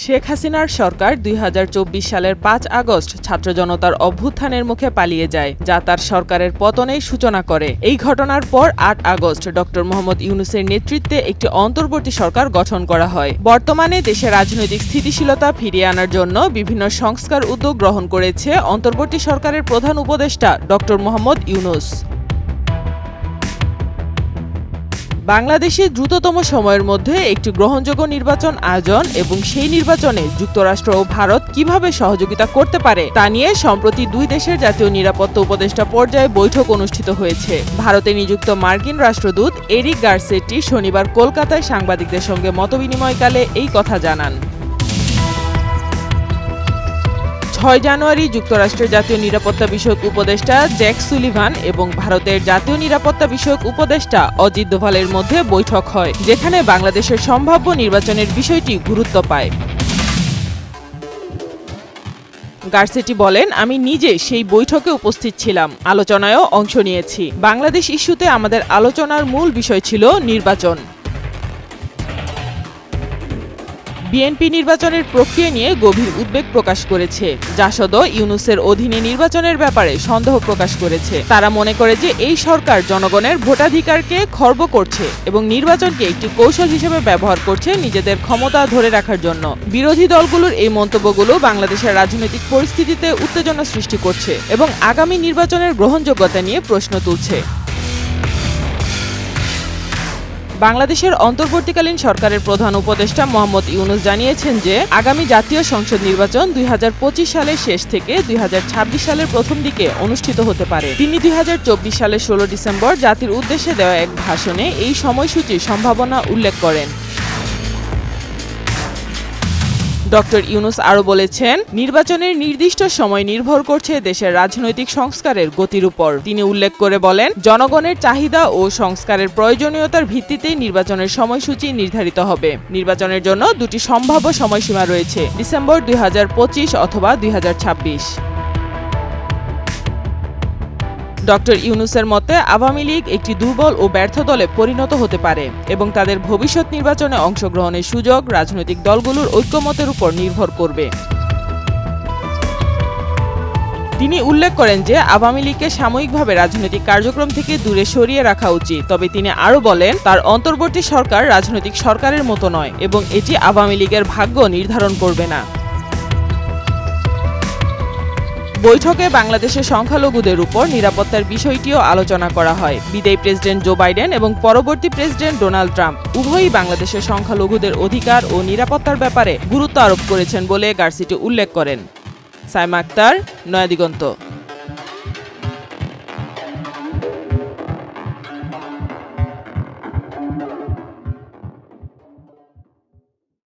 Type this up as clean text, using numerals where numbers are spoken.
শেখ হাসিনার সরকার ২০২৪ সালের ৫ আগস্ট ছাত্র জনতার অভ্যুত্থানের মুখে পালিয়ে যায়, যা তার সরকারের পতনের সূচনা করে। এই ঘটনার পর ৮ আগস্ট ড মোহাম্মদ ইউনূসের নেতৃত্বে একটি অন্তর্বর্তী সরকার গঠন করা হয়। বর্তমানে দেশে রাজনৈতিক স্থিতিশীলতা ফিরিয়ে আনার জন্য বিভিন্ন সংস্কার উদ্যোগ গ্রহণ করেছে অন্তর্বর্তী সরকারের প্রধান উপদেষ্টা ড মোহাম্মদ ইউনূস। বাংলাদেশে দ্রুততম সময়ের মধ্যে একটি গ্রহণযোগ্য নির্বাচন আয়োজন এবং সেই নির্বাচনে যুক্তরাষ্ট্র ও ভারত কিভাবে সহযোগিতা করতে পারে তা নিয়ে সম্প্রতি দুই দেশের জাতীয় নিরাপত্তা উপদেষ্টা পর্যায়ে বৈঠক অনুষ্ঠিত হয়েছে। ভারতে নিযুক্ত মার্কিন রাষ্ট্রদূত এরিক গারসেটি শনিবার কলকাতায় সাংবাদিকদের সঙ্গে মতবিনিময়কালে এই কথা জানান। ৬ জানুয়ারি যুক্তরাষ্ট্রের জাতীয় নিরাপত্তা বিষয়ক উপদেষ্টা জ্যাক সুলিভান এবং ভারতের জাতীয় নিরাপত্তা বিষয়ক উপদেষ্টা অজিত দোভালের মধ্যে বৈঠক হয়, যেখানে বাংলাদেশের সম্ভাব্য নির্বাচনের বিষয়টি গুরুত্ব পায়। গারসেটি বলেন, আমি নিজে সেই বৈঠকে উপস্থিত ছিলাম, আলোচনায়ও অংশ নিয়েছি। বাংলাদেশ ইস্যুতে আমাদের আলোচনার মূল বিষয় ছিল নির্বাচন। বিএনপি নির্বাচনের প্রক্রিয়া নিয়ে গভীর উদ্বেগ প্রকাশ করেছে। জাসদ ইউনূসের অধীনে নির্বাচনের ব্যাপারে সন্দেহ প্রকাশ করেছে। তারা মনে করে যে এই সরকার জনগণের ভোটাধিকারকে খর্ব করছে এবং নির্বাচনকে একটি কৌশল হিসেবে ব্যবহার করছে নিজেদের ক্ষমতা ধরে রাখার জন্য। বিরোধী দলগুলোর এই মন্তব্যগুলো বাংলাদেশের রাজনৈতিক পরিস্থিতিতে উত্তেজনা সৃষ্টি করছে এবং আগামী নির্বাচনের গ্রহণযোগ্যতা নিয়ে প্রশ্ন তুলছে। বাংলাদেশের অন্তর্বর্তীকালীন সরকারের প্রধান উপদেষ্টা মোহাম্মদ ইউনূস জানিয়েছেন যে আগামী জাতীয় সংসদ নির্বাচন ২০২৫ সালের শেষ থেকে ২০২৬ সালের প্রথম দিকে অনুষ্ঠিত হতে পারে। তিনি ২০২৪ সালের ১৬ ডিসেম্বর জাতির উদ্দেশ্যে দেওয়া এক ভাষণে এই সময়সূচির সম্ভাবনা উল্লেখ করেন। ডক্টর ইউনূস আরও বলেছেন, নির্বাচনের নির্দিষ্ট সময় নির্ভর করছে দেশের রাজনৈতিক সংস্কারের গতির উপর। তিনি উল্লেখ করে বলেন, জনগণের চাহিদা ও সংস্কারের প্রয়োজনীয়তার ভিত্তিতে নির্বাচনের সময়সূচি নির্ধারিত হবে। নির্বাচনের জন্য দুটি সম্ভাব্য সময়সীমা রয়েছে, ডিসেম্বর ২০২৫ অথবা ২০২৬। ডক্টর ইউনূসের মতে আওয়ামী লীগ একটি দুর্বল ও ব্যর্থ দলে পরিণত হতে পারে এবং তাদের ভবিষ্যৎ নির্বাচনে অংশগ্রহণের সুযোগ রাজনৈতিক দলগুলোর ঐকমত্যের উপর নির্ভর করবে। তিনি উল্লেখ করেন যে আওয়ামী লীগকে সাময়িকভাবে রাজনৈতিক কার্যক্রম থেকে দূরে সরিয়ে রাখা উচিত। তবে তিনি আরও বলেন, তার অন্তর্বর্তী সরকার রাজনৈতিক সরকারের মতো নয় এবং এটি আওয়ামী লীগের ভাগ্য নির্ধারণ করবে না। বৈঠকে বাংলাদেশের সংখ্যালঘুদের উপর নিরাপত্তার বিষয়টিও আলোচনা করা হয়। বিদায়ী প্রেসিডেন্ট জো বাইডেন এবং পরবর্তী প্রেসিডেন্ট ডোনাল্ড ট্রাম্প উভয়ই বাংলাদেশের সংখ্যালঘুদের অধিকার ও নিরাপত্তার ব্যাপারে গুরুত্ব আরোপ করেছেন বলে গারসেটি উল্লেখ করেন। সাইমা আক্তার, নয়াদিগন্ত।